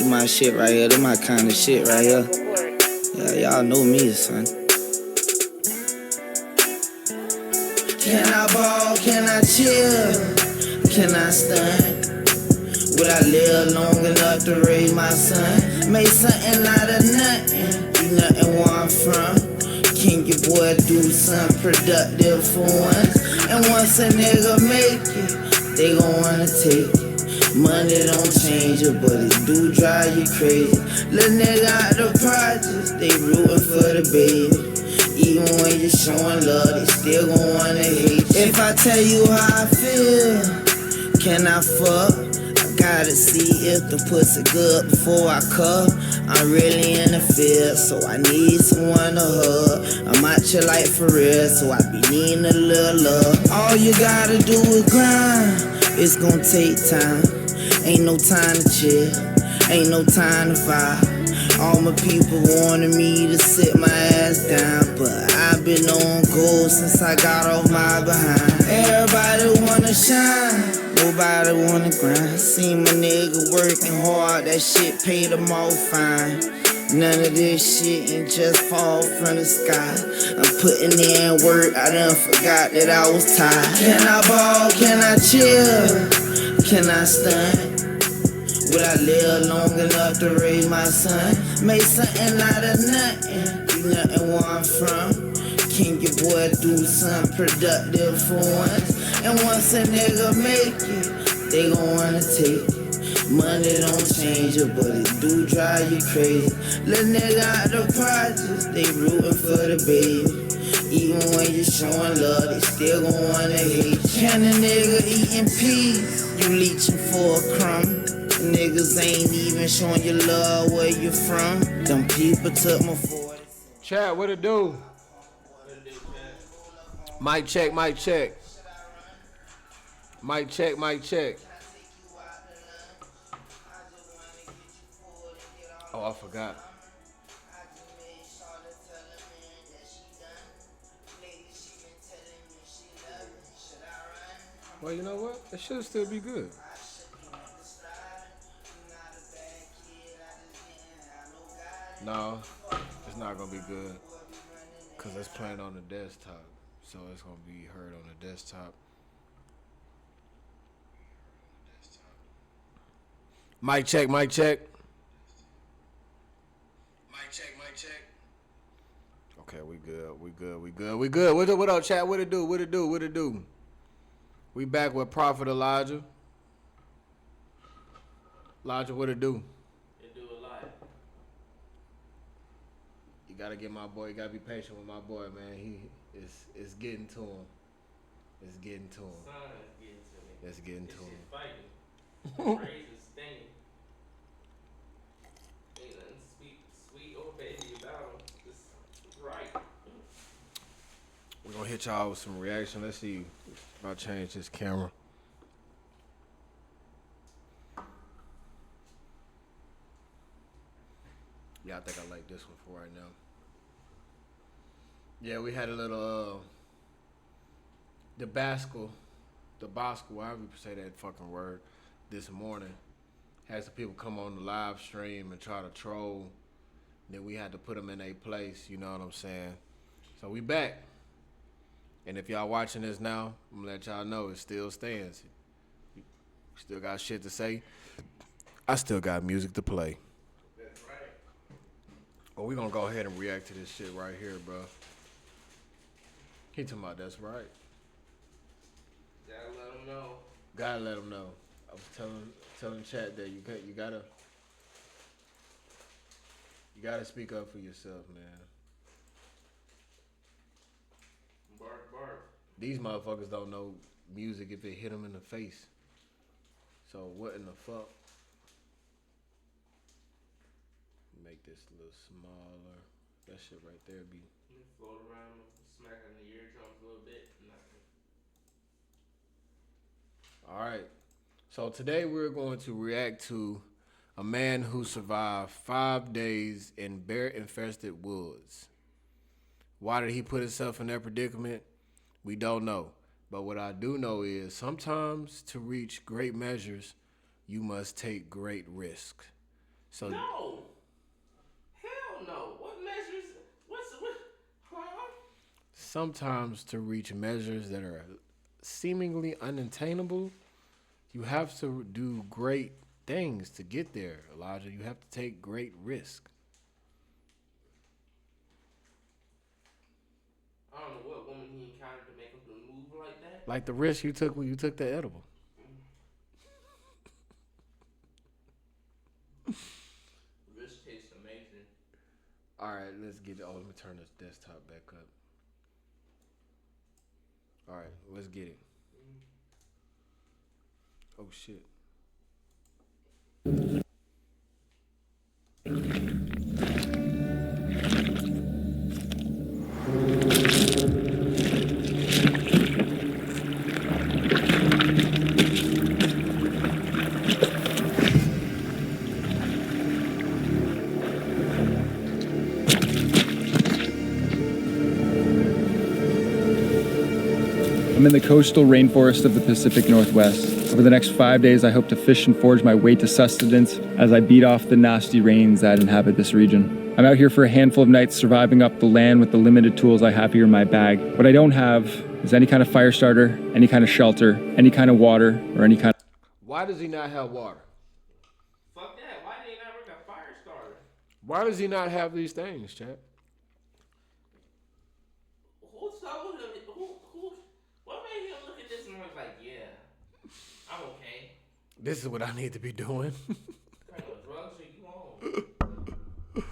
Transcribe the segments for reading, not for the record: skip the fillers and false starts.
This my shit right here. This my kind of shit right here. Yeah, y'all know me, son. Can I ball? Can I chill? Can I stunt? Will I live long enough to raise my son? Make something out of nothing. You nothing where I'm from. Can your boy do something productive for once? And once a nigga make it, they gon' wanna take it. Money don't change it, but it do drive you crazy. Little nigga out the projects, they rootin' for the baby. Even when you're showing love, they still gon' wanna hate you. If I tell you how I feel, can I fuck? I gotta see if the pussy good before I cuff. I'm really in the field, so I need someone to hug. I'm out your life for real, so I be needing a little love. All you gotta do is grind, it's gon' take time. Ain't no time to chill, ain't no time to vibe. All my people wanted me to sit my ass down, but I've been on gold since I got off my behind. Everybody wanna shine, nobody wanna grind. Seen my nigga working hard, that shit paid them all fine. None of this shit ain't just fall from the sky. I'm putting in work, I done forgot that I was tired. Can I ball? Can I chill? Can I stunt? Will I live long enough to raise my son? Make something out of nothing. You nothing where I'm from. Can your boy do something productive for once? And once a nigga make it, they gon' wanna take it. Money don't change it, but it do drive you crazy. Little nigga out the projects, they rootin' for the baby. Even when you're showing love, they still gon' wanna hate you. Can a nigga eat in peace? You leeching for a crumb? Niggas ain't even showing you love where you from. Them people took my 40. Chat, what it do? Mic check, mic check. Mic check, mic check. Oh, I forgot. Well, you know what? It should still be good. No, it's not gonna be good because it's playing on the desktop, so it's gonna be heard on the desktop. Mic check, mic check. Mic check, mic check. Okay, we good, we good, we good, we good. What up, chat? What it do? What it do? What it do? We back with Prophet Elijah. Elijah, what it do? It do a lot. You gotta get my boy. You gotta be patient with my boy, man. It's getting to him. It's getting to him. Son is getting to me. It's getting This to him. shit fighting. Razor stinging. Ain't nothing sweet or baby about him. It's right. We're gonna hit y'all with some reaction. Let's see if I change this camera. Yeah, I think I like this one for right now. Yeah, we had a little debacle, however you say that fucking word, this morning. Had some people come on the live stream and try to troll. Then we had to put them in a place, you know what I'm saying? So we back. And if y'all watching this now, I'm gonna let y'all know it still stands. We still got shit to say. I still got music to play. That's right. Well, we gonna go ahead and react to this shit right here, bro. He talking about that's right. Gotta let him know. Gotta let him know. I was telling chat that you gotta speak up for yourself, man. Bark, bark. These motherfuckers don't know music if it hit them in the face. So what in the fuck? Make this a little smaller. That shit right there be. Float around, smack on the eardrums a little bit. Nothing. All right. So today we're going to react to a man who survived 5 days in bear-infested woods. Why did he put himself in that predicament? We don't know. But what I do know is sometimes to reach great measures, you must take great risks. So No. Hell no. What measures? What? Huh? sometimes to reach measures that are seemingly unattainable, you have to do great things to get there, Elijah. You have to take great risk. I don't know what woman he encountered to make him move like that. Like the risk you took when you took the edible. This tastes amazing. All right, let's get it. Oh, let me turn this desktop back up. All right, let's get it. Oh, shit. I'm in the coastal rainforest of the Pacific Northwest. Over the next 5 days, I hope to fish and forage my way to sustenance as I beat off the nasty rains that inhabit this region. I'm out here for a handful of nights, surviving up the land with the limited tools I have here in my bag. What I don't have is any kind of fire starter, any kind of shelter, any kind of water, or any kind of... Why does he not have water? Fuck that. Why did he not bring a fire starter? Why does he not have these things, Chad? Who told him? What made him look at this and was like, yeah, I'm okay. This is what I need to be doing. What kind of drugs are you on?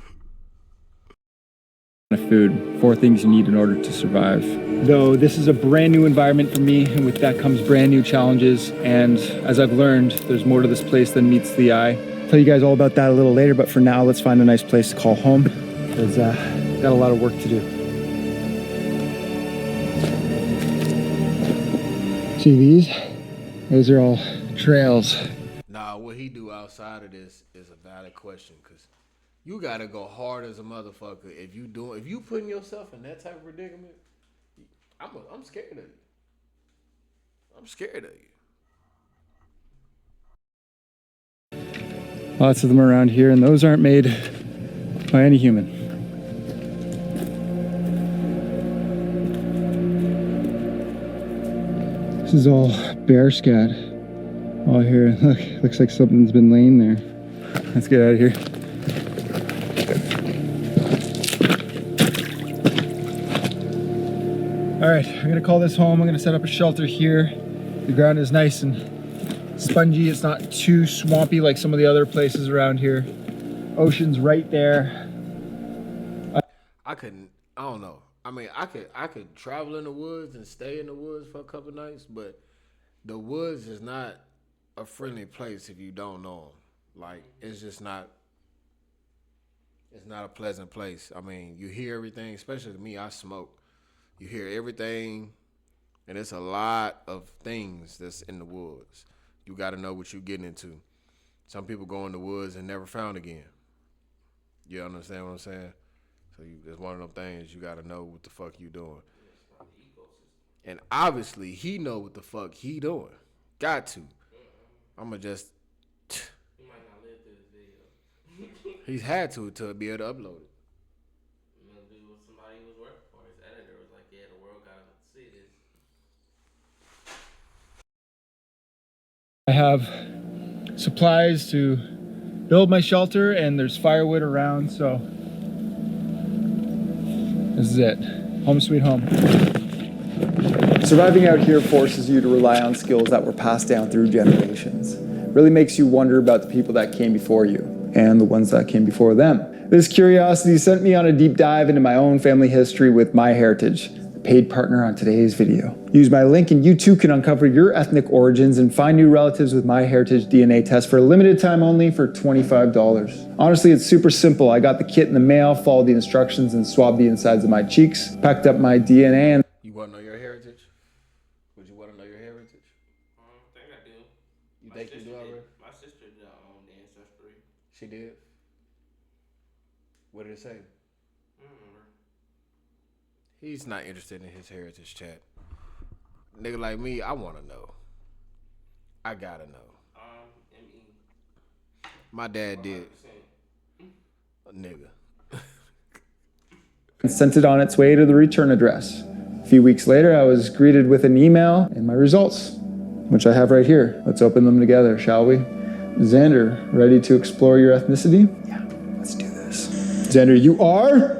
food. 4 things you need in order to survive. Though this is a brand new environment for me, and with that comes brand new challenges. And as I've learned, there's more to this place than meets the eye. I'll tell you guys all about that a little later, but for now, let's find a nice place to call home, because got a lot of work to do. See these? Those are all trails. Nah, what he do outside of this is a valid question, because you gotta go hard as a motherfucker if you putting yourself in that type of predicament. I'm scared of you. I'm scared of you. Lots of them around here, and those aren't made by any human. This is all bear scat. All here, look, looks like something's been laying there. Let's get out of here. All right, I'm gonna call this home. I'm gonna set up a shelter here. The ground is nice and spongy. It's not too swampy like some of the other places around here. Ocean's right there. I don't know. I mean, I could travel in the woods and stay in the woods for a couple nights, but the woods is not a friendly place if you don't know them. Like, it's just not. It's not a pleasant place. I mean, you hear everything, especially me. I smoke. You hear everything, and it's a lot of things that's in the woods. You got to know what you're getting into. Some people go in the woods and never found again. You understand what I'm saying? So it's one of them things you got to know what the fuck you doing. And obviously, he know what the fuck he doing. Got to. I'ma just. He might not live through this video. He's had to be able to upload it. I'm gonna do what somebody was working for. His editor was like, yeah, the world gotta see this. I have supplies to build my shelter, and there's firewood around, so this is it. Home sweet home. Surviving out here forces you to rely on skills that were passed down through generations. Really makes you wonder about the people that came before you and the ones that came before them. This curiosity sent me on a deep dive into my own family history with MyHeritage, the paid partner on today's video. Use my link and you too can uncover your ethnic origins and find new relatives with MyHeritage DNA test for a limited time only for $25. Honestly, it's super simple. I got the kit in the mail, followed the instructions and swabbed the insides of my cheeks, packed up my DNA and... You want to know your heritage? Would you want to know your heritage? I think I do. You think you do already? My sister did the ancestry. She did? What did it say? I don't remember. He's not interested in his heritage, chat. Nigga like me, I want to know. I gotta know. M.E. My dad did. 100%. A nigga. And sent it on its way to the return address. A few weeks later, I was greeted with an email and my results, which I have right here. Let's open them together, shall we? Xander, ready to explore your ethnicity? Yeah, let's do this. Xander, you are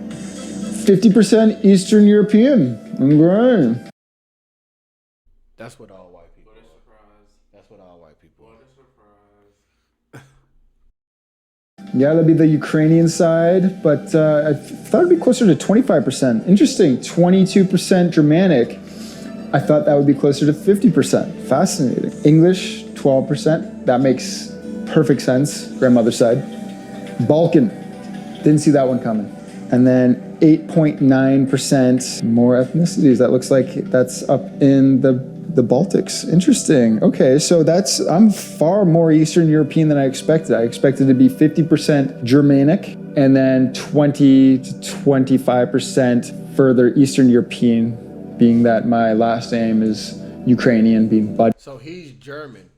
50% Eastern European. Great. That's what all white people What a are. surprise. That's what all white people What are. a surprise. Yeah, that'd be the Ukrainian side, but I thought it'd be closer to 25%. Interesting, 22% Germanic. I thought that would be closer to 50%. Fascinating. English, 12%. That makes perfect sense, grandmother's side. Balkan, didn't see that one coming. And then 8.9% more ethnicities. That looks like that's up in the Baltics. Interesting. Okay, so I'm far more Eastern European than I expected. I expected to be 50% Germanic and then 20 to 25% further Eastern European, being that my last name is Ukrainian, being Bud. So he's German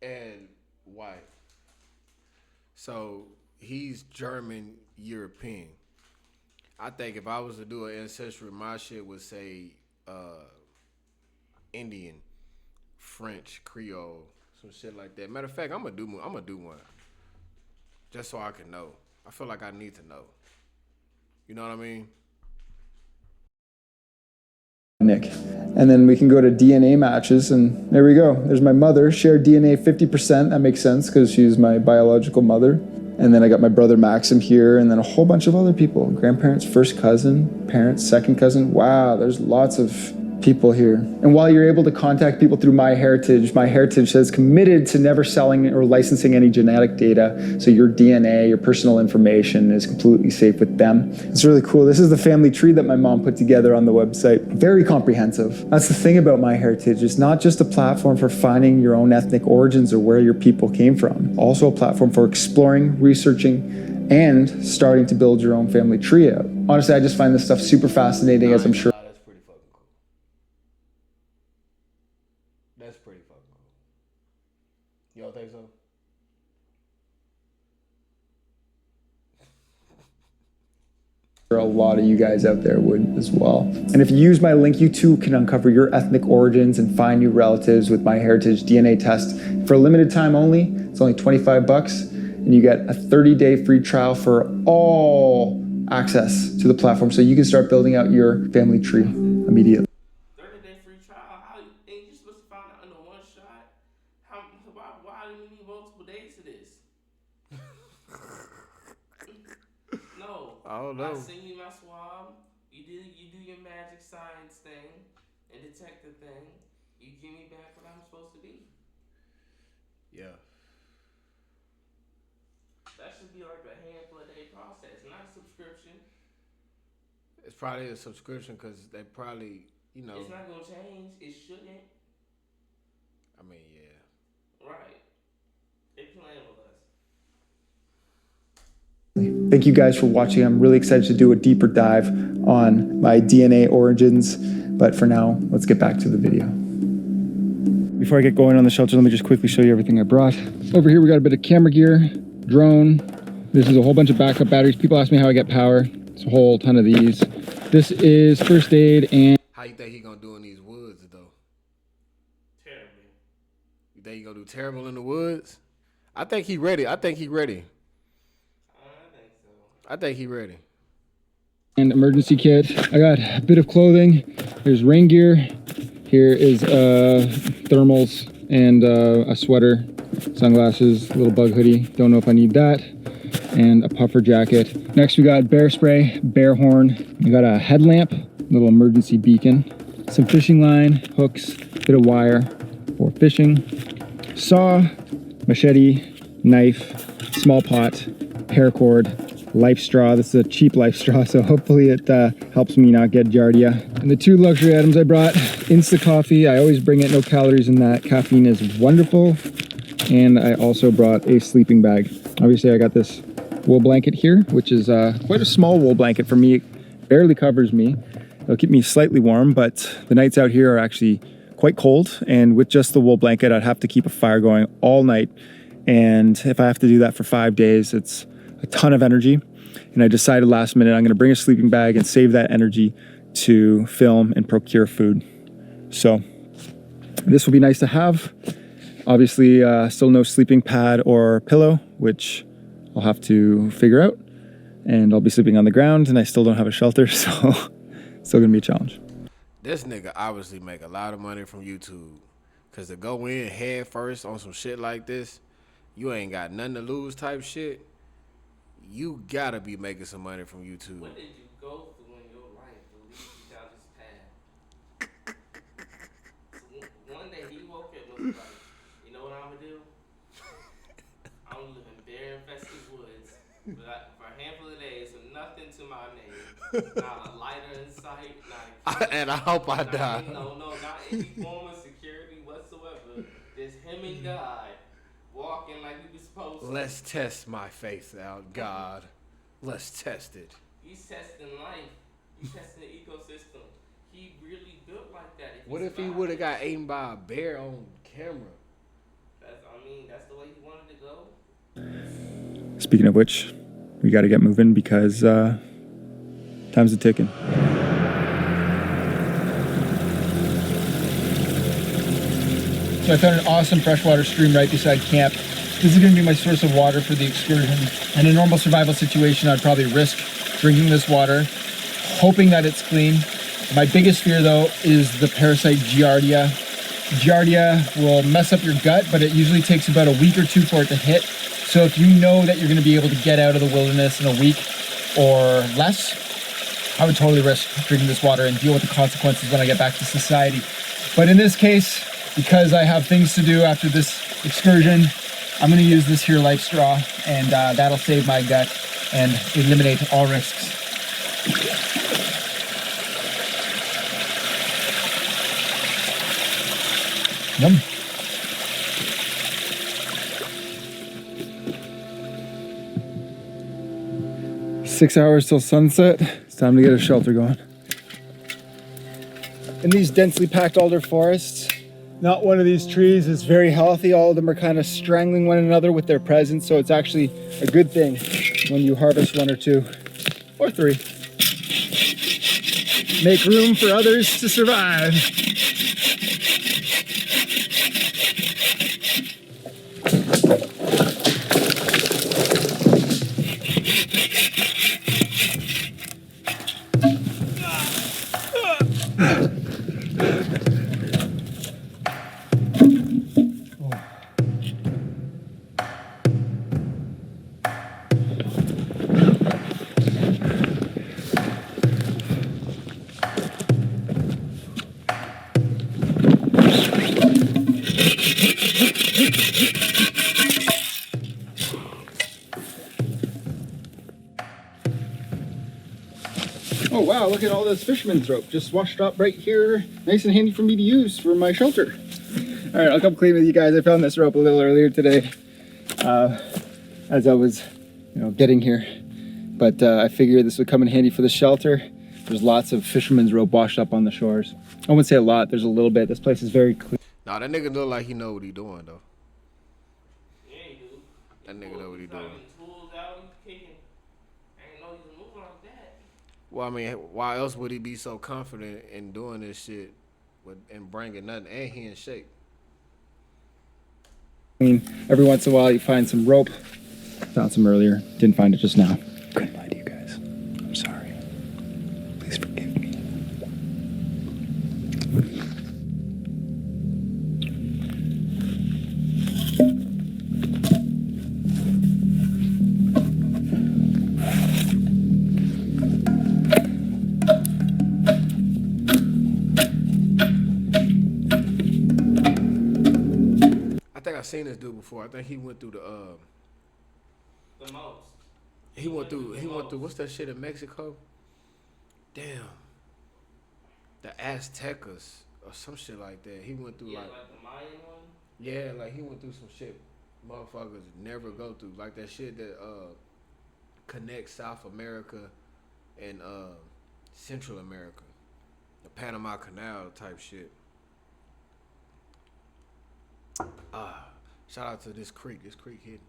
and white. So he's German European. I think if I was to do an ancestry, my shit would say Indian, French, Creole, some shit like that. Matter of fact, I'm gonna do one, just so I can know. I feel like I need to know. You know what I mean? Nick. And then we can go to DNA matches, and there we go. There's my mother, shared DNA 50%. That makes sense because she's my biological mother. And then I got my brother Maxim here, and then a whole bunch of other people. Grandparents, first cousin, parents, second cousin. Wow, there's lots of people here. And while you're able to contact people through MyHeritage has committed to never selling or licensing any genetic data. So your DNA, your personal information is completely safe with them. It's really cool. This is the family tree that my mom put together on the website. Very comprehensive. That's the thing about MyHeritage. It's not just a platform for finding your own ethnic origins or where your people came from. Also a platform for exploring, researching, and starting to build your own family tree out. Honestly, I just find this stuff super fascinating, as I'm sure. That's pretty fucking cool. That's pretty fucking cool. You don't think so? A lot of you guys out there would as well. And if you use my link, you too can uncover your ethnic origins and find new relatives with MyHeritage DNA test. For a limited time only, it's only 25 bucks, and you get a 30-day free trial for all access to the platform, so you can start building out your family tree immediately. 30-day free trial. How ain't you supposed to find out in a one shot? Why do we need multiple days to this? No. I don't know. I send you my swab. You do your magic science thing and detective thing. You give me back what I'm supposed to be. Yeah. That should be like a handful of day process, not a subscription. It's probably a subscription because they probably, you know. It's not gonna change. It shouldn't. I mean, yeah. Right. They playing with us. Thank you guys for watching. I'm really excited to do a deeper dive on my DNA origins. But for now, let's get back to the video. Before I get going on the shelter, let me just quickly show you everything I brought. Over here, we got a bit of camera gear, drone. This is a whole bunch of backup batteries. People ask me how I get power. It's a whole ton of these. This is first aid and... How you think he gonna do in these woods, though? Terribly. You think he gonna do terrible in the woods? I think he ready. I think he ready. I think he ready. And emergency kit. I got a bit of clothing. There's rain gear. Here is thermals and a sweater, sunglasses, a little bug hoodie. Don't know if I need that. And a puffer jacket. Next we got bear spray, bear horn. We got a headlamp, little emergency beacon, some fishing line, hooks, bit of wire for fishing, saw, machete, knife, small pot, paracord, life straw. This is a cheap life straw, so hopefully it helps me not get giardia. And the two luxury items I brought, Insta coffee. I always bring it, no calories in that. Caffeine is wonderful. And I also brought a sleeping bag. Obviously I got this wool blanket here, which is quite a small wool blanket for me. It barely covers me. It'll keep me slightly warm, but the nights out here are actually quite cold. And with just the wool blanket, I'd have to keep a fire going all night. And if I have to do that for 5 days, it's a ton of energy. And I decided last minute I'm going to bring a sleeping bag and save that energy to film and procure food. So this will be nice to have. Obviously, still no sleeping pad or pillow, which I'll have to figure out. And I'll be sleeping on the ground, and I still don't have a shelter, so still gonna be a challenge. This nigga obviously make a lot of money from YouTube. Cause to go in head first on some shit like this, you ain't got nothing to lose type shit. You gotta be making some money from YouTube. What did you go through in your life to lead you down this path? So one day he woke up and was like, you know what I'm gonna do? I'm gonna live in bear-infested woods for a handful of days with nothing to my name. Not a lighter in sight, not a key, And I hope I die. not any form of security whatsoever. Just him and God walking like we was supposed to. Let's test my faith out, God. Let's test it. He's testing life. He's testing the ecosystem. He really built like that. What if he would have got eaten by a bear on camera? That's the way he wanted to go. Speaking of which, we got to get moving because time's a ticking. So I found an awesome freshwater stream right beside camp. This is going to be my source of water for the excursion. In a normal survival situation, I'd probably risk drinking this water, hoping that it's clean. My biggest fear, though, is the parasite Giardia. Giardia will mess up your gut, but it usually takes about a week or two for it to hit. So if you know that you're going to be able to get out of the wilderness in a week or less, I would totally risk drinking this water and deal with the consequences when I get back to society. But in this case, because I have things to do after this excursion, I'm going to use this here life straw, and that'll save my gut and eliminate all risks. Yum. Six hours till sunset. It's time to get a shelter going. In these densely packed alder forests, not one of these trees is very healthy. All of them are kind of strangling one another with their presence, so it's actually a good thing when you harvest one or two or three. Make room for others to survive. Oh wow, look at all this fisherman's rope just washed up right here. Nice and handy for me to use for my shelter. All right, I'll come clean with you guys. I found this rope a little earlier today as I was, getting here. But I figured this would come in handy for the shelter. There's lots of fisherman's rope washed up on the shores. I wouldn't say a lot, there's a little bit. This place is very clean. Nah, that nigga look like he know what he doing, though. Yeah, he do. That nigga know what he doing. Tools out, he's kicking. I ain't know he was moving like that. Well, I mean, why else would he be so confident in doing this shit and bringing nothing? And he in shape. Every once in a while you find some rope. Found some earlier, didn't find it just now. Couldn't lie to you guys. I'm sorry. Please forgive me. I think I've seen this dude before. I think he went through The most. he went through what's that shit in Mexico? Damn. The Aztecas or some shit like that. He went through Yeah, like the Mayan one. yeah, like he went through some shit motherfuckers never go through. Like that shit that connects South America and Central America. The Panama Canal type shit. Shout out to this creek. This creek hidden.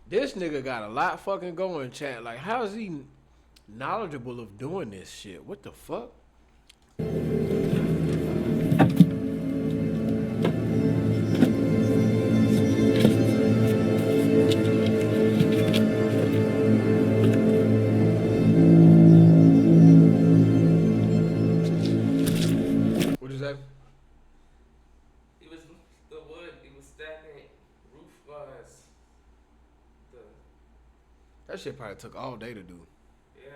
This nigga got a lot fucking going, chat. Like, how is he knowledgeable of doing this shit? What the fuck? What is that? It was the wood. It was stacking roof bars. That shit probably took all day to do. Yeah.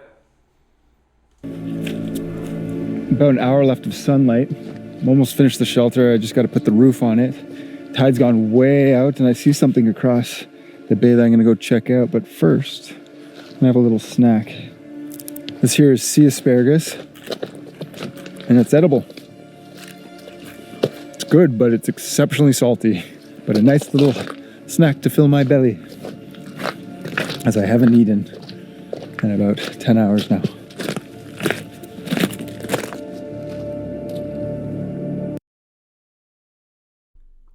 About an hour left of sunlight. I'm almost finished the shelter. I just got to put the roof on it. Tide's gone way out and I see something across the bay that I'm going to go check out. But first, I'm going to have a little snack. This here is sea asparagus and it's edible. It's good, but it's exceptionally salty. But a nice little snack to fill my belly, as I haven't eaten in about 10 hours now.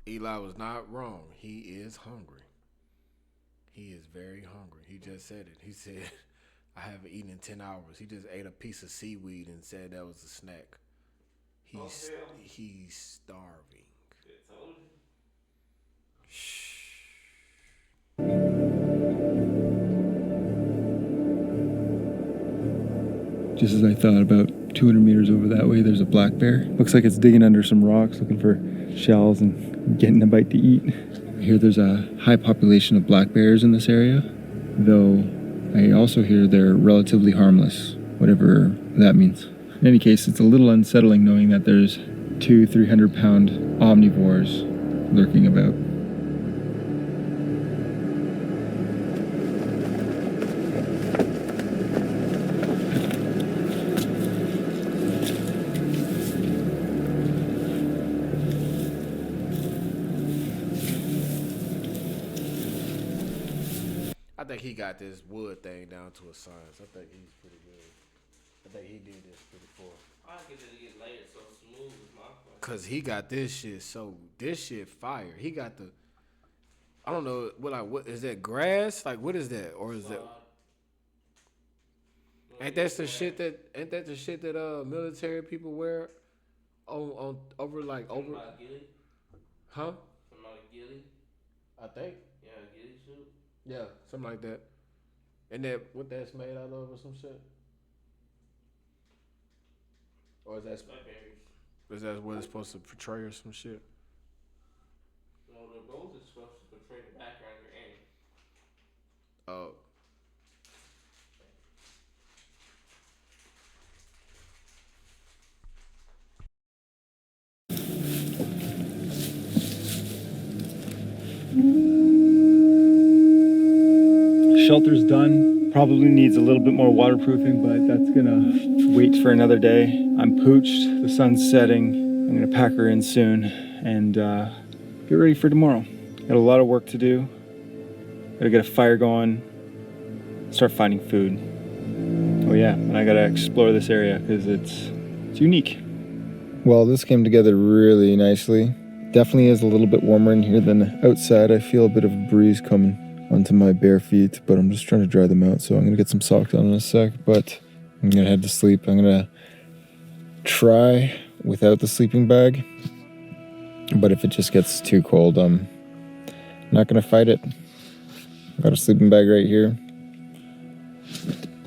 Eli was not wrong. He is hungry. He is very hungry. He just said it. He said, I haven't eaten in 10 hours. He just ate a piece of seaweed and said that was a snack. He's starving. Shh. Just as I thought, about 200 meters over that way, there's a black bear. Looks like it's digging under some rocks, looking for shells and getting a bite to eat. I hear there's a high population of black bears in this area, though I also hear they're relatively harmless, whatever that means. In any case, it's a little unsettling knowing that there's 200- 300-pound omnivores lurking about. I think he got this wood thing down to a science. I think he's pretty good. I think he did this pretty cool. I get it to get layered so smooth with my question. Cause he got this shit fire. He got the, I don't know, what is that, grass? Like, what is that? Or is that, ain't that the shit that military people wear on over like over, huh? Somebody ghillie? I think. Yeah, ghillie suit. Yeah, something like that. And that what that's made out of or some shit? Or is that what it's supposed to portray or some shit? No, the rose is supposed to portray the background you're in. Oh. Shelter's done. Probably needs a little bit more waterproofing, but that's gonna wait for another day. I'm pooched, the sun's setting. I'm gonna pack her in soon and get ready for tomorrow. Got a lot of work to do. Gotta get a fire going, start finding food. Oh yeah, and I gotta explore this area because it's unique. Well, this came together really nicely. Definitely is a little bit warmer in here than outside. I feel a bit of a breeze coming onto my bare feet, but I'm just trying to dry them out, so I'm gonna get some socks on in a sec, but I'm gonna head to sleep. I'm gonna try without the sleeping bag, but if it just gets too cold, I'm not gonna fight it. Got a sleeping bag right here.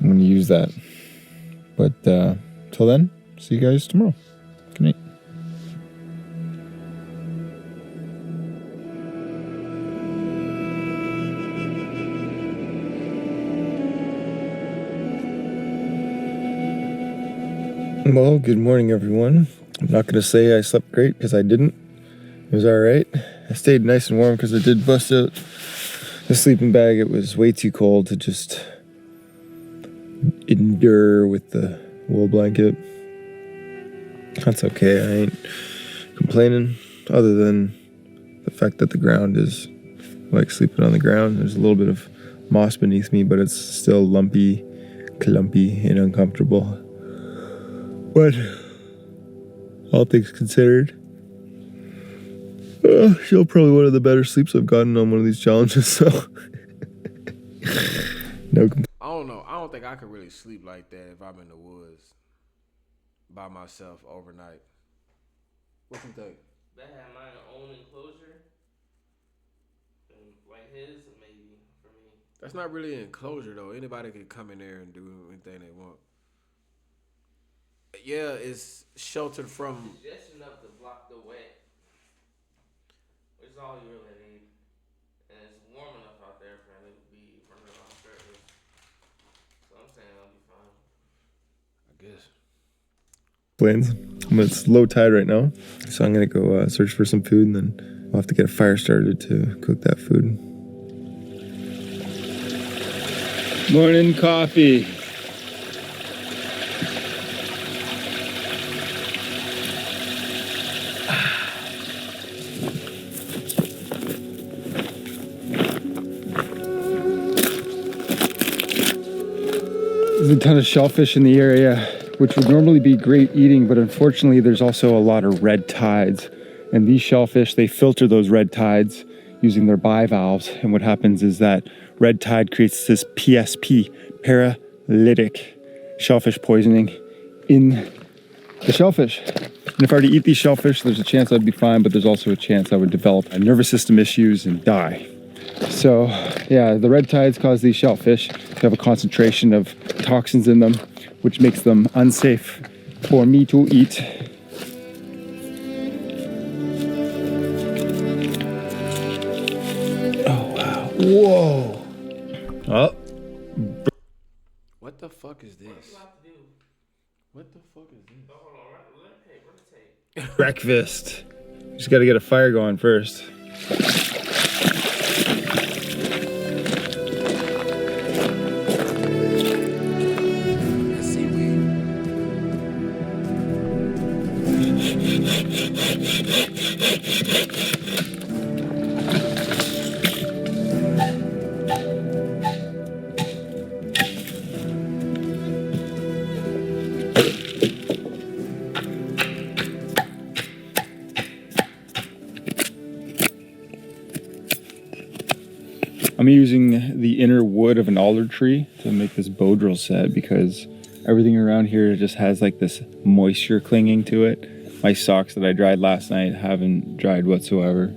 I'm gonna use that. But till then, see you guys tomorrow. Good night. Well, good morning, everyone. I'm not gonna say I slept great because I didn't. It was all right. I stayed nice and warm because I did bust out the sleeping bag. It was way too cold to just endure with the wool blanket. That's okay. I ain't complaining, other than the fact that the ground is like sleeping on the ground. There's a little bit of moss beneath me, but it's still lumpy, clumpy, and uncomfortable. But all things considered, still probably one of the better sleeps I've gotten on one of these challenges. So no complaints. I don't know. I don't think I could really sleep like that if I'm in the woods by myself overnight. What you think? That had my own enclosure, and like his, maybe for me. That's not really an enclosure though. Anybody can come in there and do anything they want. Yeah, it's sheltered from. It's just enough to block the wet, which is all you really need. And it's warm enough out there for him to be running around shirtless. So I'm saying I'll be fine. I guess. Plains. It's low tide right now, so I'm gonna go search for some food, and then I'll have to get a fire started to cook that food. Morning coffee. There's a ton of shellfish in the area, which would normally be great eating, but unfortunately there's also a lot of red tides. And these shellfish, they filter those red tides using their bivalves. And what happens is that red tide creates this PSP, paralytic shellfish poisoning in the shellfish. And if I were to eat these shellfish, there's a chance I'd be fine, but there's also a chance I would develop nervous system issues and die. So yeah, the red tides cause these shellfish to have a concentration of toxins in them, which makes them unsafe for me to eat. Oh wow. Whoa. Oh. What the fuck is this? What do you have to do? What the fuck is this? Oh, hold on, run the tape. Breakfast. Just gotta get a fire going first. I'm using the inner wood of an alder tree to make this bow drill set because everything around here just has like this moisture clinging to it. My socks that I dried last night haven't dried whatsoever.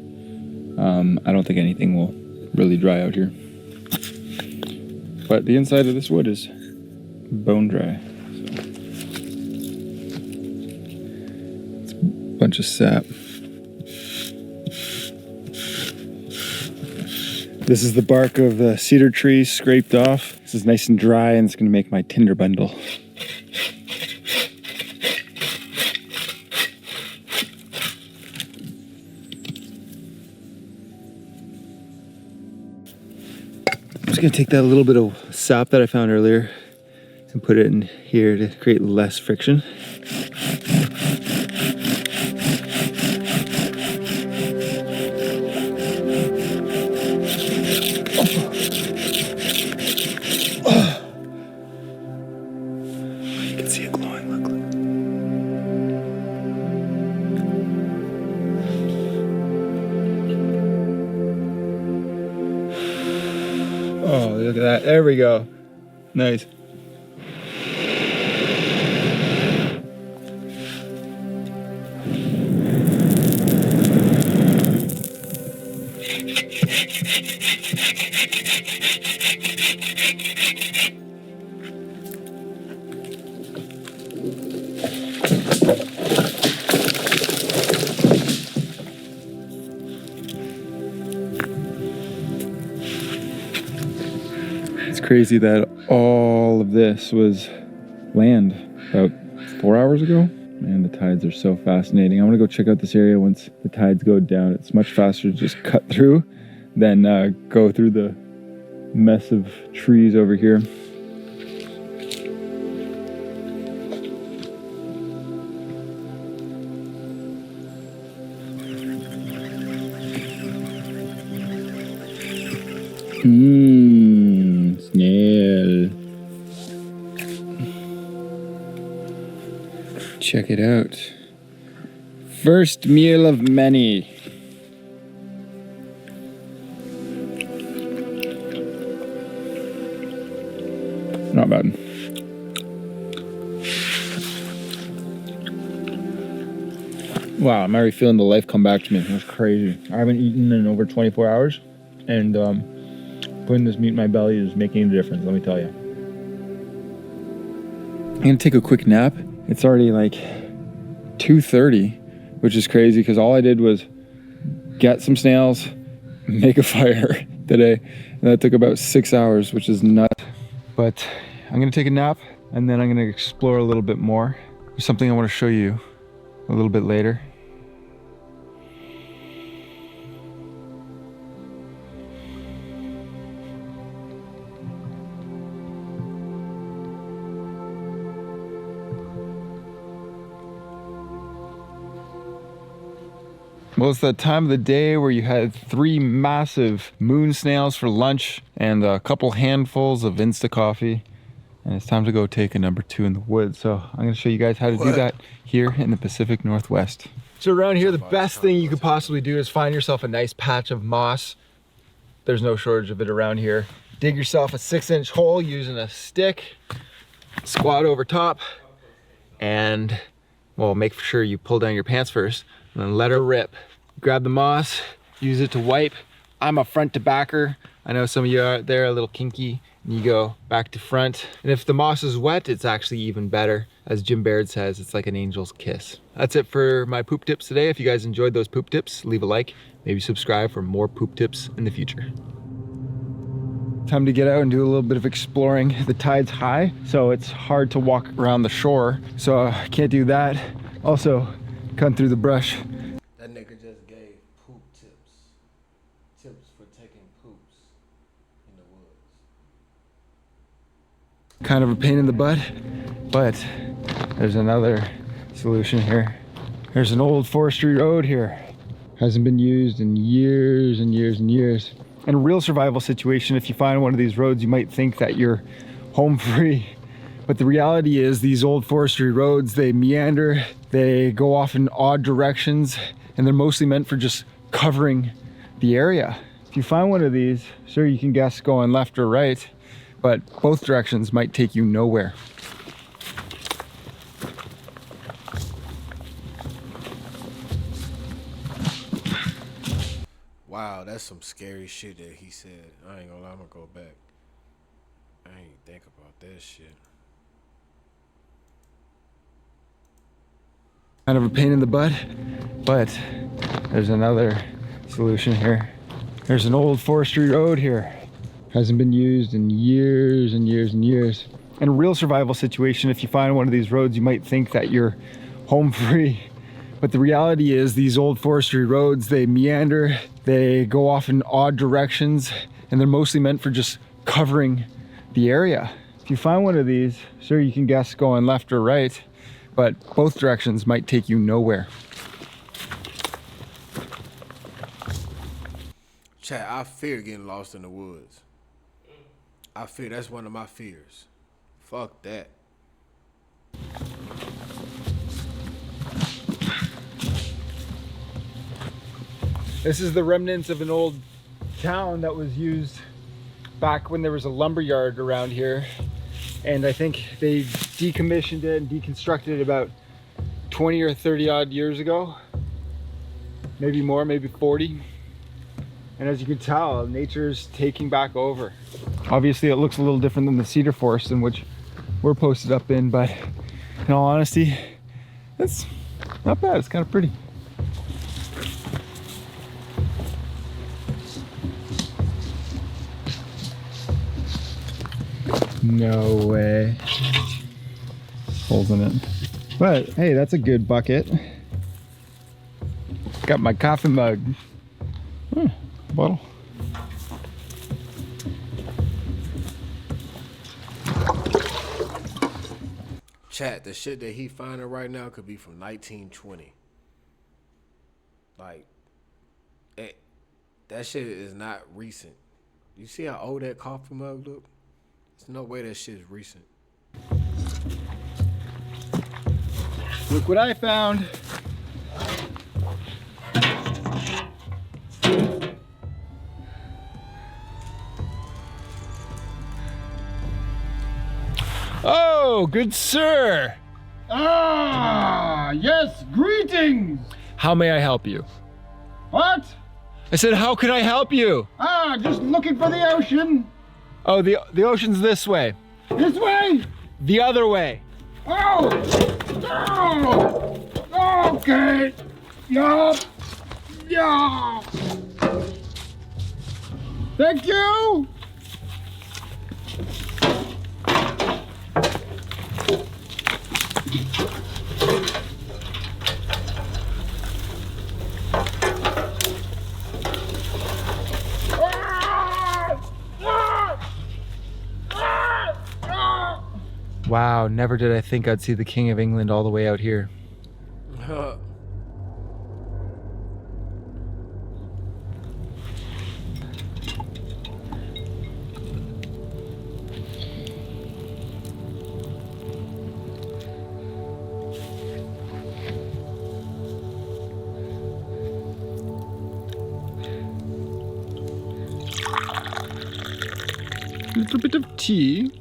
I don't think anything will really dry out here. But the inside of this wood is bone dry. So. It's a bunch of sap. This is the bark of the cedar tree scraped off. This is nice and dry, and it's gonna make my tinder bundle. I'm just gonna take that little bit of sap that I found earlier and put it in here to create less friction. Oh, look at that. There we go. Nice. crazy that all of this was land about 4 hours ago. Man, the tides are so fascinating. I want to go check out this area once the tides go down. It's much faster to just cut through than go through the mess of trees over here. Snail. Check it out. First meal of many. Not bad. Wow, I'm already feeling the life come back to me. That's crazy. I haven't eaten in over 24 hours, and putting this meat in my belly is making a difference, let me tell you. I'm gonna take a quick nap. It's already like 2:30, which is crazy because all I did was get some snails, make a fire today, and that took about 6 hours, which is nuts. But I'm gonna take a nap and then I'm gonna explore a little bit more. There's something I want to show you a little bit later. Well, it's that time of the day where you had 3 massive moon snails for lunch and a couple handfuls of Insta coffee. And it's time to go take a number 2 in the woods. So I'm gonna show you guys how to do that here in the Pacific Northwest. So around here, the best thing you could possibly do is find yourself a nice patch of moss. There's no shortage of it around here. Dig yourself a 6-inch hole using a stick, squat over top, and well, make sure you pull down your pants first and then let her rip. Grab the moss, use it to wipe. I'm a front to backer. I know some of you out there are a little kinky and you go back to front. And if the moss is wet, it's actually even better. As Jim Baird says, it's like an angel's kiss. That's it for my poop tips today. If you guys enjoyed those poop tips, leave a like, maybe subscribe for more poop tips in the future. Time to get out and do a little bit of exploring. The tide's high, so it's hard to walk around the shore. So I can't do that. Also, cutting through the brush. That nigga just gave poop tips. Tips for taking poops in the woods. Kind of a pain in the butt, but there's another solution here. There's an old forestry road here. Hasn't been used in years and years and years. In a real survival situation, if you find one of these roads, you might think that you're home free. But the reality is these old forestry roads, they meander, they go off in odd directions, and they're mostly meant for just covering the area. If you find one of these, sure, you can guess going left or right, but both directions might take you nowhere. Wow, that's some scary shit that he said. I ain't gonna lie, I'm gonna go back. I ain't think about that shit. Kind of a pain in the butt, but there's another solution here. There's an old forestry road here. Hasn't been used in years and years and years. In a real survival situation, if you find one of these roads, you might think that you're home free. But the reality is these old forestry roads, they meander, they go off in odd directions, and they're mostly meant for just covering the area. If you find one of these, sure, you can guess going left or right, but both directions might take you nowhere. Chat, I fear getting lost in the woods. I fear, that's one of my fears. Fuck that. This is the remnants of an old town that was used back when there was a lumber yard around here. And I think they decommissioned it and deconstructed it about 20 or 30 odd years ago. Maybe more, maybe 40. And as you can tell, nature's taking back over. Obviously, it looks a little different than the cedar forest in which we're posted up in, but in all honesty, it's not bad. It's kind of pretty. No way. Holes in it. But hey, that's a good bucket. Got my coffee mug. Bottle. Chat, the shit that he finding right now could be from 1920. Like, that shit is not recent. You see how old that coffee mug look? There's no way that shit is recent. Look what I found. Oh, good sir. Ah, yes, greetings. How may I help you? What? I said, how can I help you? Ah, just looking for the ocean. Oh, the ocean's this way. This way? The other way. Oh! Oh! Okay. Yup. Yeah. Thank you. Wow, never did I think I'd see the King of England all the way out here. A little bit of tea.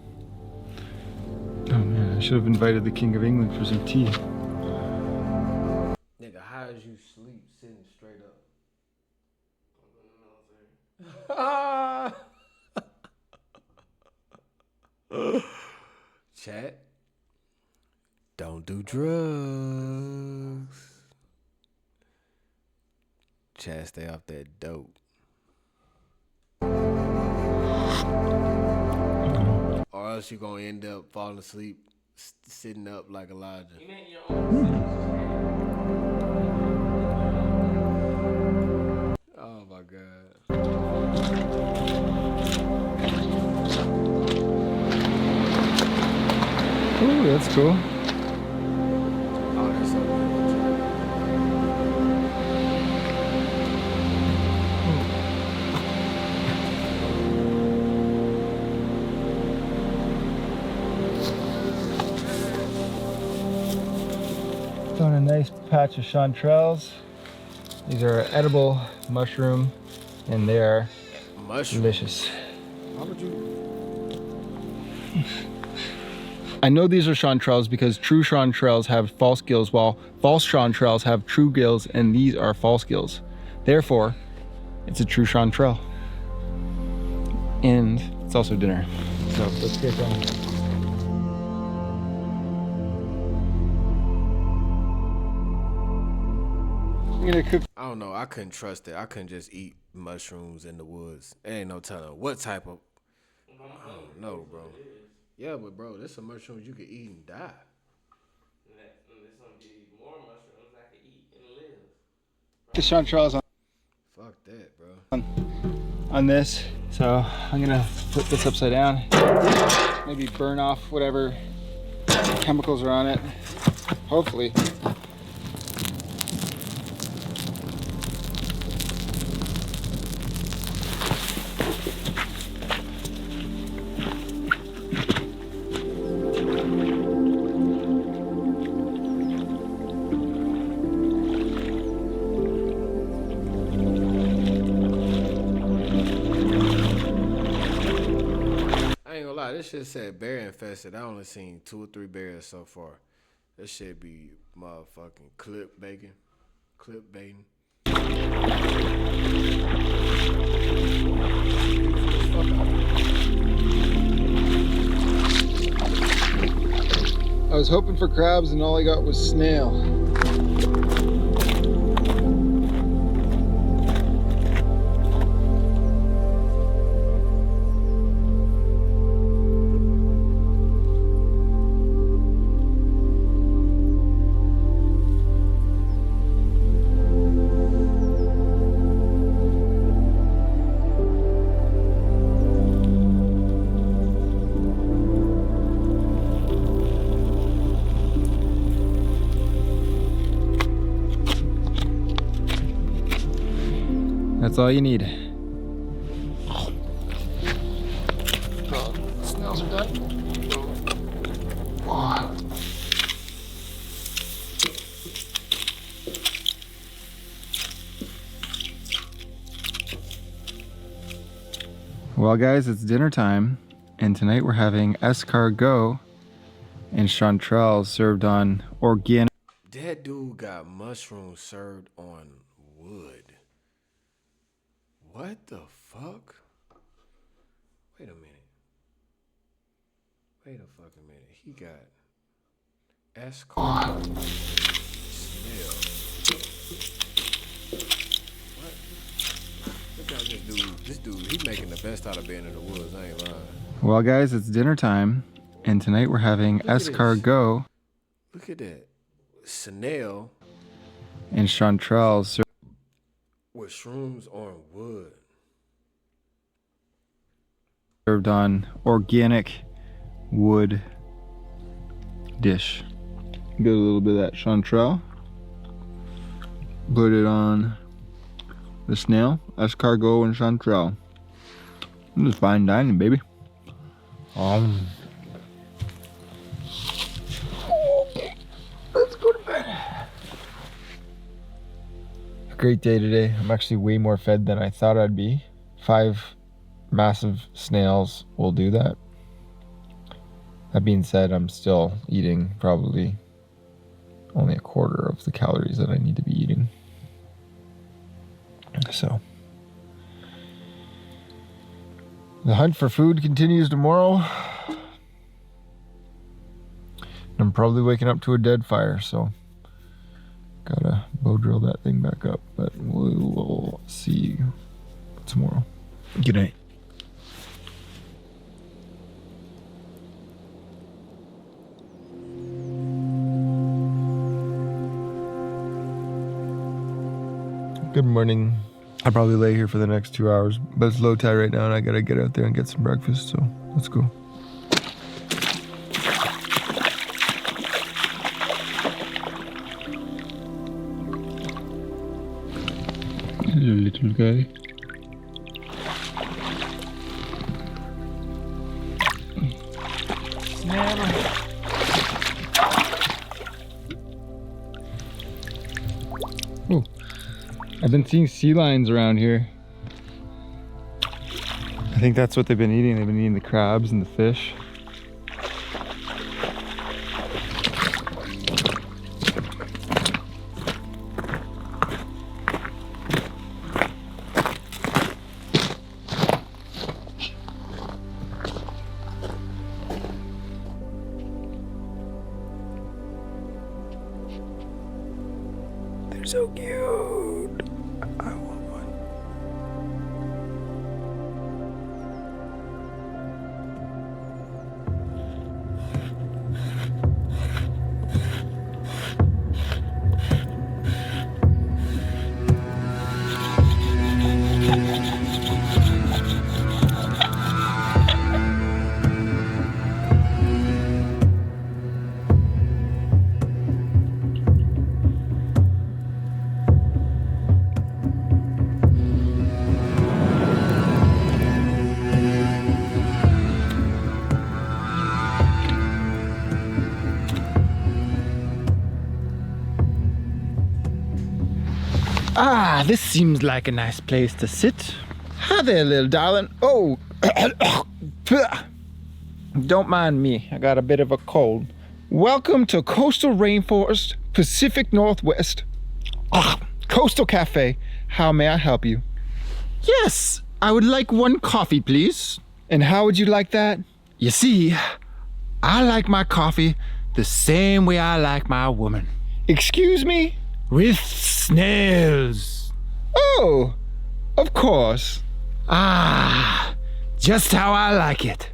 Oh man, I should have invited the King of England for some tea. Nigga, how is you sleep sitting straight up? Chat, don't do drugs. Chat, stay off that dope. Or else you gonna end up falling asleep sitting up like Elijah. You make your own. Oh my God. Ooh, that's cool. Oh, that's so good. Found a nice patch of chanterelles. These are edible mushroom, and they are delicious. How would you? I know these are chanterelles because true chanterelles have false gills, while false chanterelles have true gills, and these are false gills. Therefore, it's a true chanterelle. And it's also dinner. So let's get going. I'm gonna cook. I don't know. I couldn't trust it. I couldn't just eat mushrooms in the woods. There ain't no telling what type of. I don't know, bro. Yeah, but bro, there's some mushrooms you could eat and die. There's gonna be more mushrooms I can eat and live. The chanterelles Fuck that, bro. on this. So I'm gonna flip this upside down. Maybe burn off whatever chemicals are on it. Hopefully. This shit said bear-infested. I only seen 2 or 3 bears so far. This shit be motherfucking clip baiting. I was hoping for crabs and all I got was snail. That's all you need. Snails are done. Oh. Well guys, it's dinner time, and tonight we're having escargot and chanterelles served on organic. That dude got mushrooms served on wood. What the fuck? Wait a minute. Wait a fucking minute. He got escargot snail. What? Look at this dude. This dude, he's making the best out of being in the woods. I ain't lying. Well guys, it's dinner time, and tonight we're having escargot. Look at that. Snail And chanterelles with shrooms on wood. served on organic wood dish. Get a little bit of that chanterelle. Put it on the snail, escargot and chanterelle. This is fine dining, baby. Let's go to bed. A great day today. I'm actually way more fed than I thought I'd be. 5 massive snails will do that. That being said, I'm still eating probably only a quarter of the calories that I need to be eating. So the hunt for food continues tomorrow. I'm probably waking up to a dead fire, so gotta bow drill that thing back up, but we'll see you tomorrow. Good night. Good morning. I'll probably lay here for the next 2 hours, but it's low tide right now and I gotta get out there and get some breakfast, so let's go. Hello, little guy. Oh, I've been seeing sea lions around here. I think that's what they've been eating. They've been eating the crabs and the fish. They're so cute. I want one. Ah, this seems like a nice place to sit. Hi there, little darling. Oh, don't mind me. I got a bit of a cold. Welcome to Coastal Rainforest, Pacific Northwest. Coastal Cafe. How may I help you? Yes, I would like one coffee, please. And how would you like that? You see, I like my coffee the same way I like my woman. Excuse me? With snails. Oh, of course. Ah, just how I like it.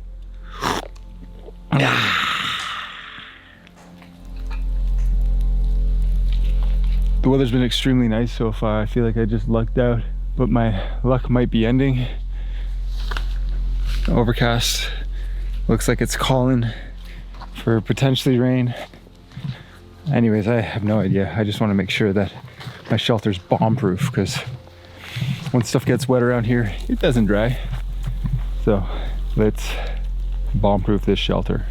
The weather's been extremely nice so far. I feel like I just lucked out, but my luck might be ending. Overcast. Looks like it's calling for potentially rain. Anyways, I have no idea. I just want to make sure that my shelter's bomb-proof because When stuff gets wet around here, it doesn't dry. So let's bomb-proof this shelter.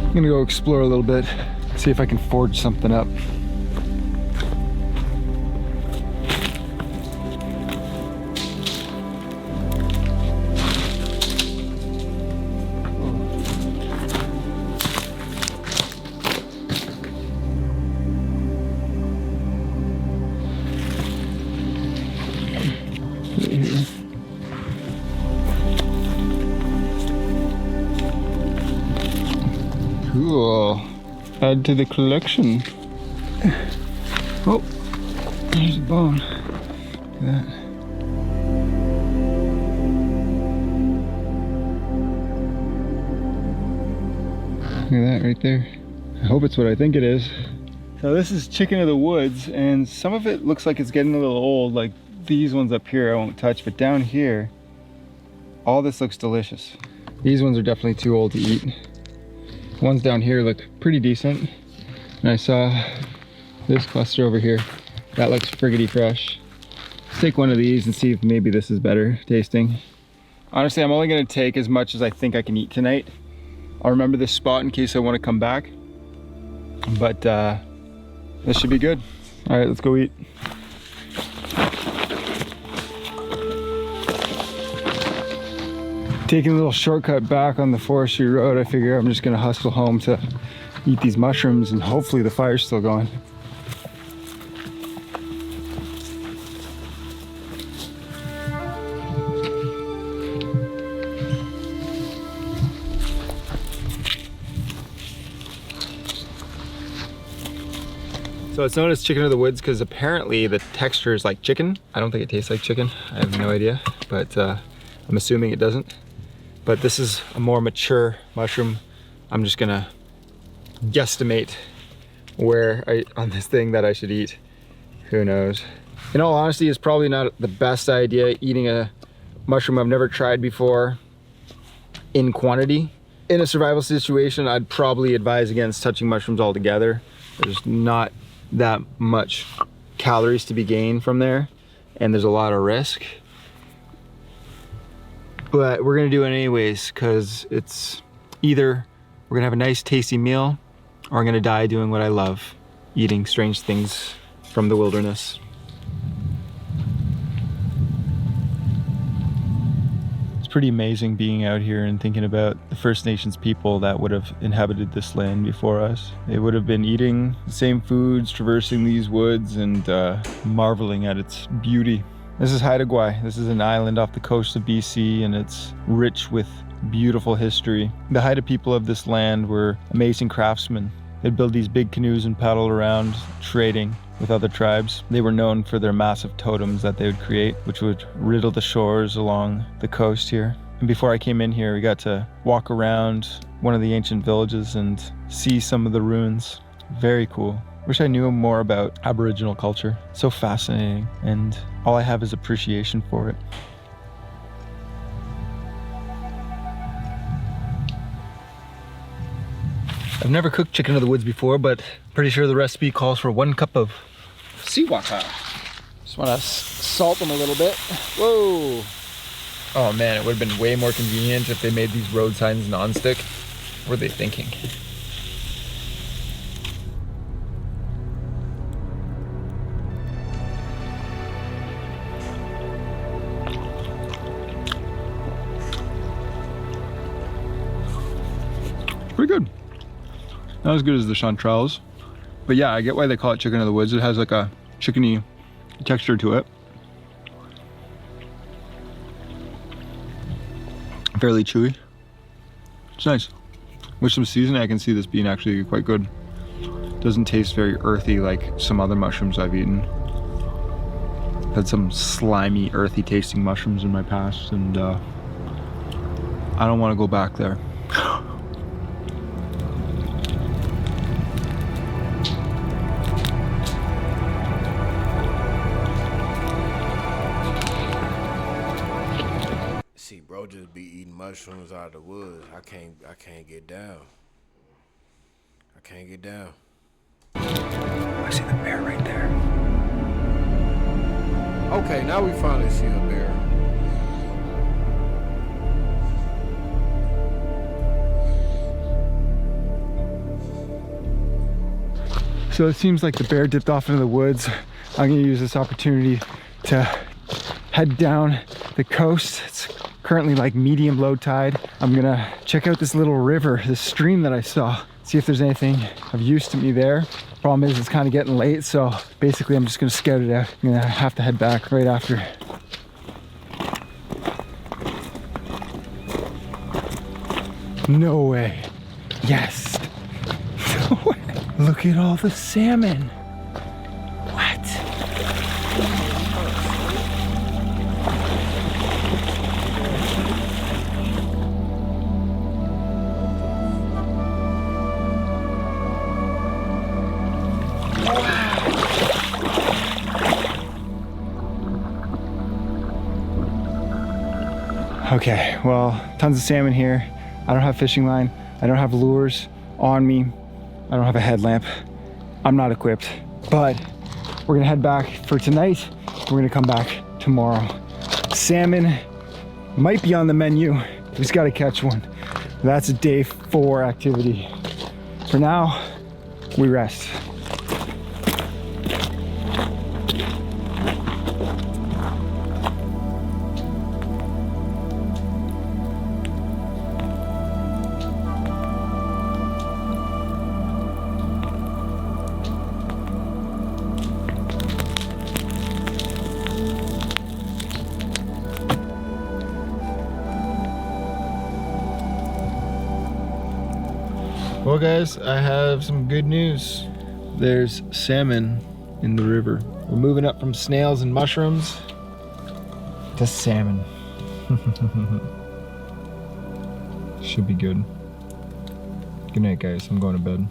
I'm gonna go explore a little bit, see if I can forge something up. Cool. Add to the collection. Oh, there's a bone. Look at that. Look at that right there. I hope it's what I think it is. So this is chicken of the woods, and some of it looks like it's getting a little old, like these ones up here I won't touch, but down here, all this looks delicious. These ones are definitely too old to eat. Ones down here look pretty decent. And I saw this cluster over here. That looks friggity fresh. Let's take one of these and see if maybe this is better tasting. Honestly, I'm only gonna take as much as I think I can eat tonight. I'll remember this spot in case I wanna come back. But this should be good. All right, let's go eat. Taking a little shortcut back on the forestry road, I figure I'm just gonna hustle home to eat these mushrooms, and hopefully the fire's still going. So it's known as chicken of the woods because apparently the texture is like chicken. I don't think it tastes like chicken. I have no idea, but I'm assuming it doesn't. But this is a more mature mushroom. I'm just gonna guesstimate on this thing that I should eat. Who knows? In all honesty, it's probably not the best idea eating a mushroom I've never tried before in quantity. In a survival situation, I'd probably advise against touching mushrooms altogether. There's not that much calories to be gained from there, and there's a lot of risk. But we're gonna do it anyways, because it's either we're gonna have a nice tasty meal, or I'm gonna die doing what I love, eating strange things from the wilderness. It's pretty amazing being out here and thinking about the First Nations people that would have inhabited this land before us. They would have been eating the same foods, traversing these woods, and marveling at its beauty. This is Haida Gwaii. This is an island off the coast of BC, and it's rich with beautiful history. The Haida people of this land were amazing craftsmen. They'd build these big canoes and paddle around trading with other tribes. They were known for their massive totems that they would create, which would riddle the shores along the coast here. And before I came in here, we got to walk around one of the ancient villages and see some of the ruins. Very cool. Wish I knew more about Aboriginal culture. So fascinating, and all I have is appreciation for it. I've never cooked chicken of the woods before, but pretty sure the recipe calls for 1 cup of seawaka. Just want to salt them a little bit. Whoa! Oh man, it would have been way more convenient if they made these road signs non-stick. What were they thinking? Pretty good. Not as good as the chanterelles, but yeah, I get why they call it chicken of the woods. It has like a chickeny texture to it. Fairly chewy. It's nice. With some seasoning, I can see this being actually quite good. Doesn't taste very earthy like some other mushrooms I've eaten. Had some slimy, earthy tasting mushrooms in my past, and I don't want to go back there. or just be eating mushrooms out of the woods. I can't get down. I can't get down. I see the bear right there. Okay, now we finally see a bear. So it seems like the bear dipped off into the woods. I'm gonna use this opportunity to head down the coast. It's currently like medium low tide. I'm gonna check out this little river, this stream that I saw, see if there's anything of use to me there. Problem is it's kind of getting late, so basically I'm just gonna scout it out. I'm gonna have to head back right after. No way. Yes. No way. Look at all the salmon. What? Okay, well, tons of salmon here. I don't have fishing line. I don't have lures on me. I don't have a headlamp. I'm not equipped, but we're gonna head back for tonight. We're gonna come back tomorrow. Salmon might be on the menu. We just gotta catch one. That's a day 4 activity. For now, we rest. Well guys, I have some good news. There's salmon in the river. We're moving up from snails and mushrooms to salmon. Should be good. Good night guys, I'm going to bed.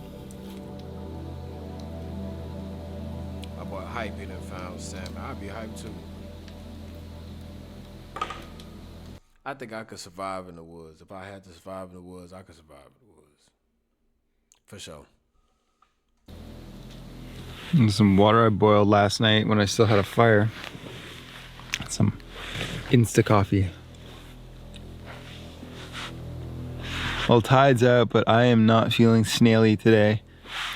My boy Hype in and found salmon. I'd be hyped too. I think I could survive in the woods. If I had to survive in the woods, I could survive in the woods. For sure. And some water I boiled last night when I still had a fire. Some Insta coffee. Well, tide's out, but I am not feeling snaily today.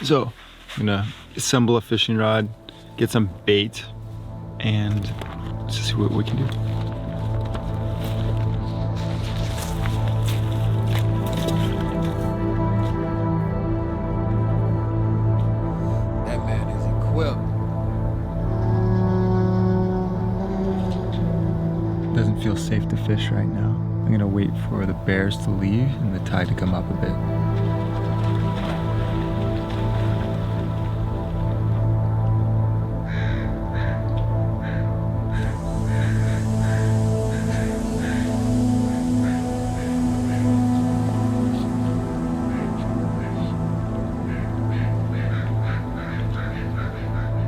So I'm gonna assemble a fishing rod, get some bait, and just see what we can do. Doesn't feel safe to fish right now. I'm gonna wait for the bears to leave and the tide to come up a bit.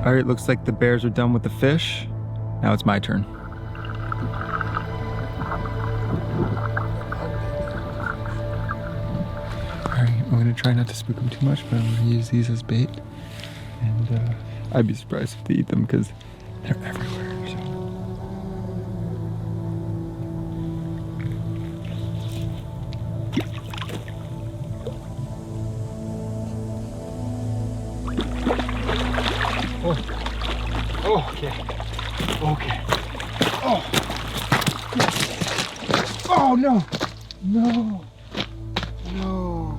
All right, looks like the bears are done with the fish. Now it's my turn. I'm gonna try not to spook them too much, but I'm gonna use these as bait. And I'd be surprised if they eat them because they're everywhere. So. Oh, okay. Okay. Oh, yes. Oh no, no, no.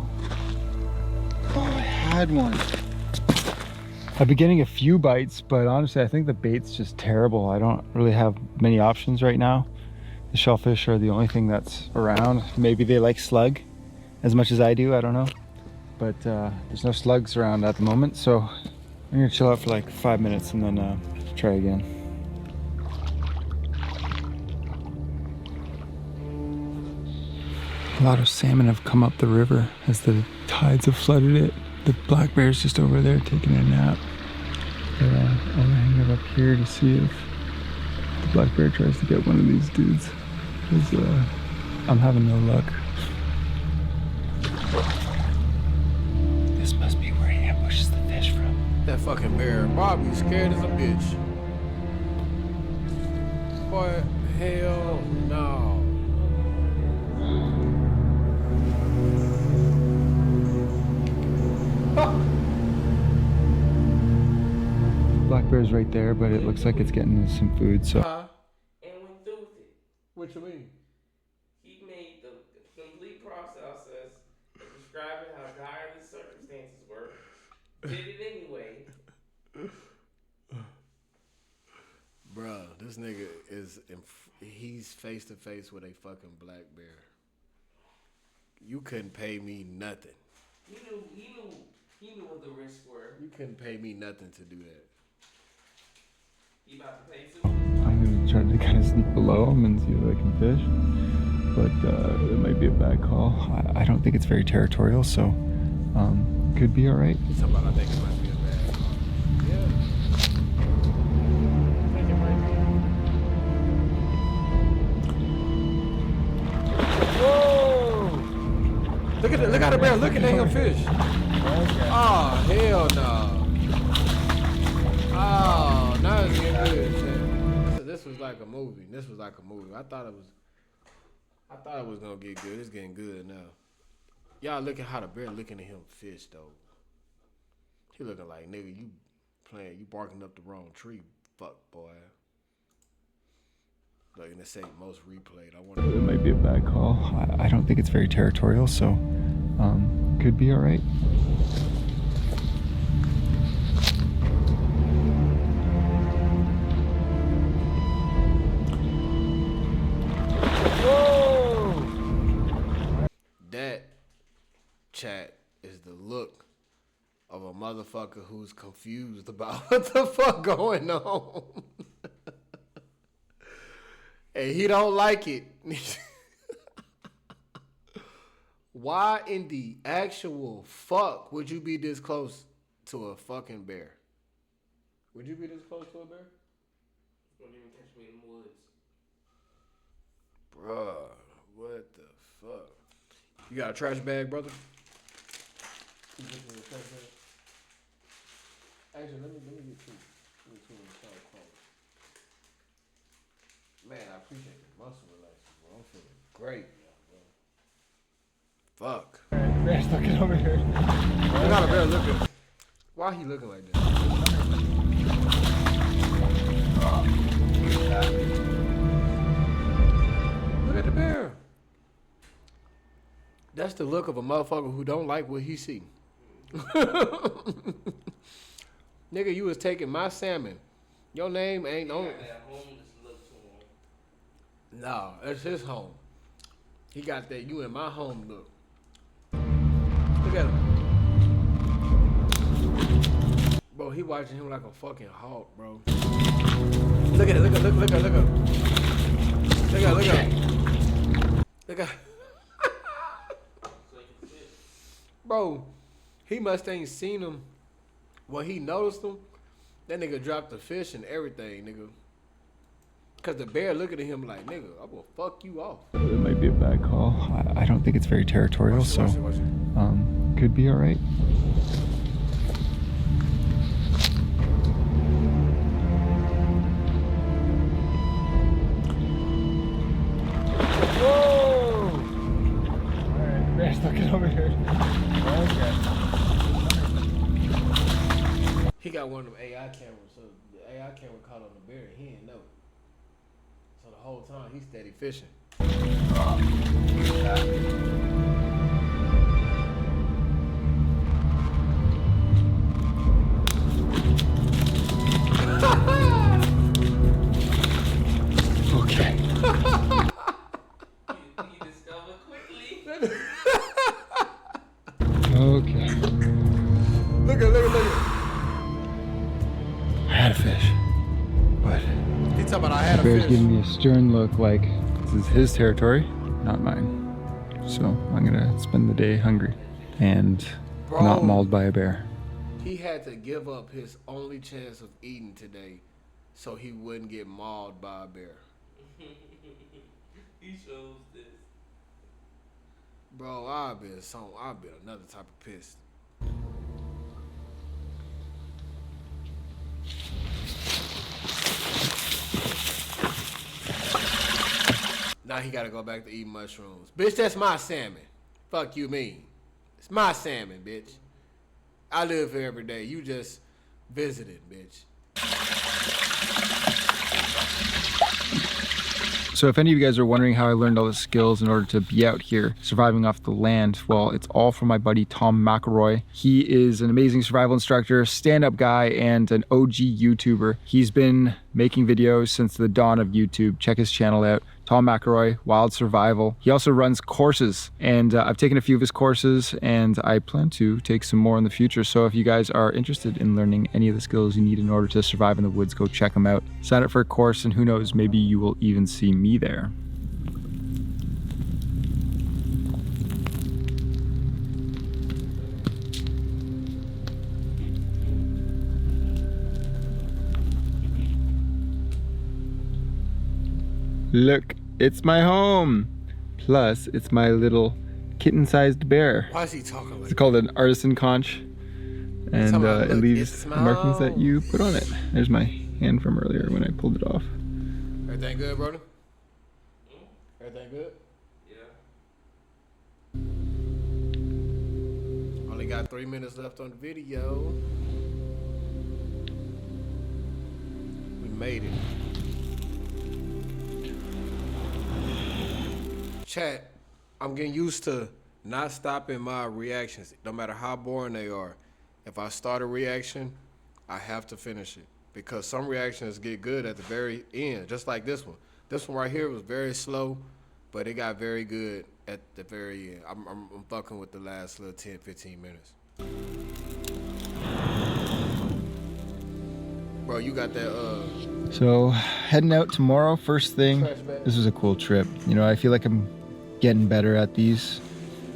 Had one. I've been getting a few bites, but honestly I think the bait's just terrible. I don't really have many options right now. The shellfish are the only thing that's around. Maybe they like slug as much as I do, I don't know. But there's no slugs around at the moment, so I'm gonna chill out for like 5 minutes and then try again. A lot of salmon have come up the river as the tides have flooded it. The black bear's just over there taking a nap. But I'm gonna hang it up here to see if the black bear tries to get one of these dudes. Because I'm having no luck. This must be where he ambushes the fish from. That fucking bear. Bobby scared as a bitch. Boy, hell no. Black bear's right there, but it looks like it's getting some food, so. And went through with it. What you mean? He made the complete process of describing how dire the circumstances were. Did it anyway. Bruh, this nigga he's face to face with a fucking black bear. You couldn't pay me nothing. He knew what the risks were. You couldn't pay me nothing to do that. He about to pay too. I'm gonna try to kind of sneak below him and see if I can fish. But it might be a bad call. I don't think it's very territorial, so could be alright. Somebody I think it might be a bad call. Yeah. I think it might be. Whoa! Look at the bear looking at him fish. Oh, hell no. Oh, now it's getting good. This was like a movie. I thought it was gonna get good. It's getting good now. Y'all look at how the bear looking at him fish though. He looking like, nigga, you barking up the wrong tree, fuck boy. Like in the same most replayed. It might be a bad call. I don't think it's very territorial, so could be alright. That chat is the look of a motherfucker who's confused about what the fuck going on. And he don't like it. Why in the actual fuck would you be this close to a fucking bear? Would you be this close to a bear? Wouldn't even catch me in the woods. Bruh, what the fuck? You got a trash bag, brother? Actually, let me get two. Let me get two in the side corner. Man, I appreciate the muscle relaxers, bro. I'm feeling great now, bro. Fuck. Bear's looking over here. I got a bear looking. Why he looking like that? Look at the bear. That's the look of a motherfucker who don't like what he see. Nigga, you was taking my salmon. Your name ain't on. That homeless look to him. No, that's his home. He got that you in my home look. Look at him. Bro, he watching him like a fucking hawk, bro. Look at it, look at it. Look at Bro, he must ain't seen him. When he noticed him, that nigga dropped the fish and everything, nigga. Cause the bear looking at him like, nigga, I will fuck you off. It might be a bad call. I don't think it's very territorial, Watch it. Could be alright. Alright, bear's looking over here. Okay. He got one of them AI cameras, so the AI camera caught on the bear and he didn't know. So the whole time he's steady fishing. Okay. You discovered quickly. Okay. Look at. I had a fish, but He talking about I had a bear's fish. giving me a stern look like this is his territory, not mine. So I'm gonna spend the day hungry and Bro. not mauled by a bear. He had to give up his only chance of eating today so he wouldn't get mauled by a bear. He chose this. Bro, I've been another type of pissed. Now he gotta go back to eating mushrooms. Bitch, that's my salmon. Fuck you mean. It's my salmon, bitch. I live here every day. You just visited, bitch. So if any of you guys are wondering how I learned all the skills in order to be out here surviving off the land, well, it's all from my buddy Tom McElroy. He is an amazing survival instructor, stand-up guy, and an OG YouTuber. He's been making videos since the dawn of YouTube. Check his channel out, Tom McElroy, Wild Survival. He also runs courses, and I've taken a few of his courses, and I plan to take some more in the future. So if you guys are interested in learning any of the skills you need in order to survive in the woods, go check him out. Sign up for a course, and who knows, maybe you will even see me there. Look, it's my home. Plus, it's my little kitten-sized bear. Why is he talking like It's called an artisan conch. And it leaves markings that you put on it. There's my hand from earlier when I pulled it off. Everything good, brother? Everything good? Yeah. Only got 3 minutes left on the video. We made it. Chat, I'm getting used to not stopping my reactions, no matter how boring they are. If I start a reaction, I have to finish it. Because some reactions get good at the very end, just like this one. This one right here was very slow, but it got very good at the very end. I'm fucking with the last little 10, 15 minutes. Bro, you got that, So, heading out tomorrow, first thing. This was a cool trip. You know, I feel like I'm getting better at these.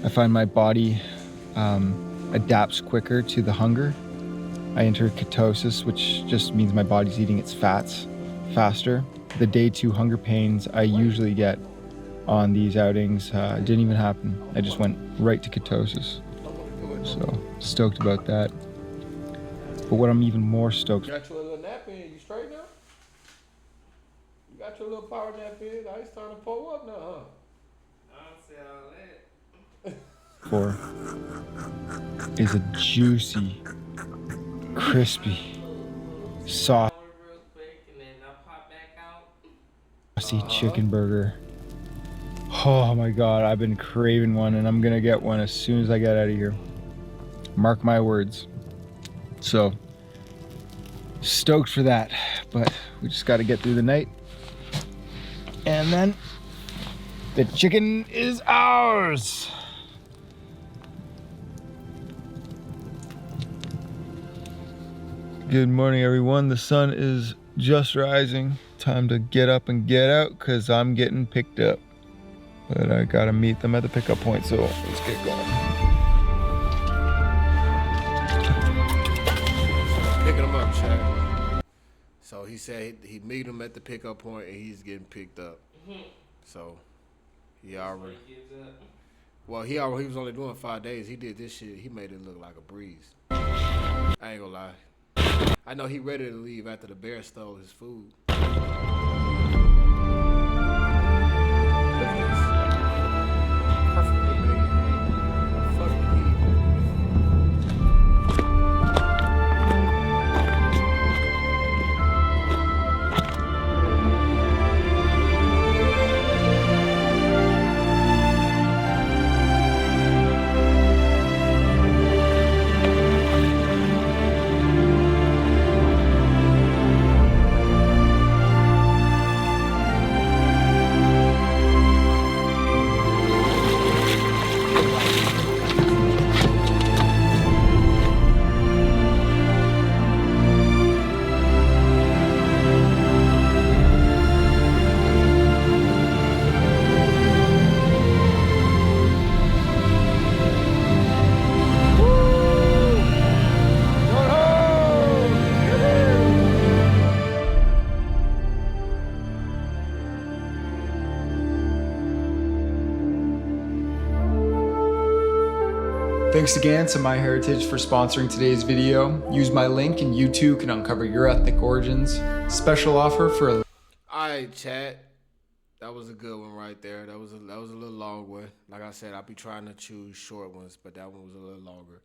I find my body adapts quicker to the hunger. I enter ketosis, which just means my body's eating its fats faster. The day 2 hunger pains I usually get on these outings didn't even happen. I just went right to ketosis. So, stoked about that. But what I'm even more stoked. You got your little nap in, you straight now? You got your little power nap in, now it's time to pull up now, huh? For is a juicy, crispy, saucy chicken burger. Oh my god, I've been craving one, and I'm gonna get one as soon as I get out of here. Mark my words. So stoked for that, but we just got to get through the night, and then the chicken is ours. Good morning, everyone. The sun is just rising. Time to get up and get out because I'm getting picked up. But I gotta meet them at the pickup point, so let's get going. Picking them up, Chad. So he said he'd meet him at the pickup point and he's getting picked up. So he already. Well, he was only doing 5 days. He did this shit. He made it look like a breeze. I ain't gonna lie. I know he ready to leave after the bear stole his food. Look at this. Perfectly made. Fuck me. Thanks again to MyHeritage for sponsoring today's video. Use my link and you too can uncover your ethnic origins. Special offer for All right, chat. That was a good one right there. That was a little long one. Like I said, I'll be trying to choose short ones, but that one was a little longer.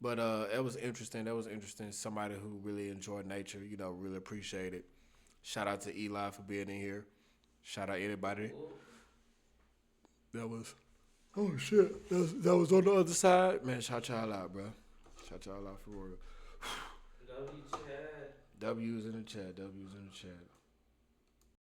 But it was interesting. That was interesting. Somebody who really enjoyed nature, you know, really appreciate it. Shout out to Eli for being in here. Shout out anybody. That was, oh shit, that was on the other side. Man, shout y'all out, bro. Shout y'all out for real. W chat. W's in the chat. W's in the chat.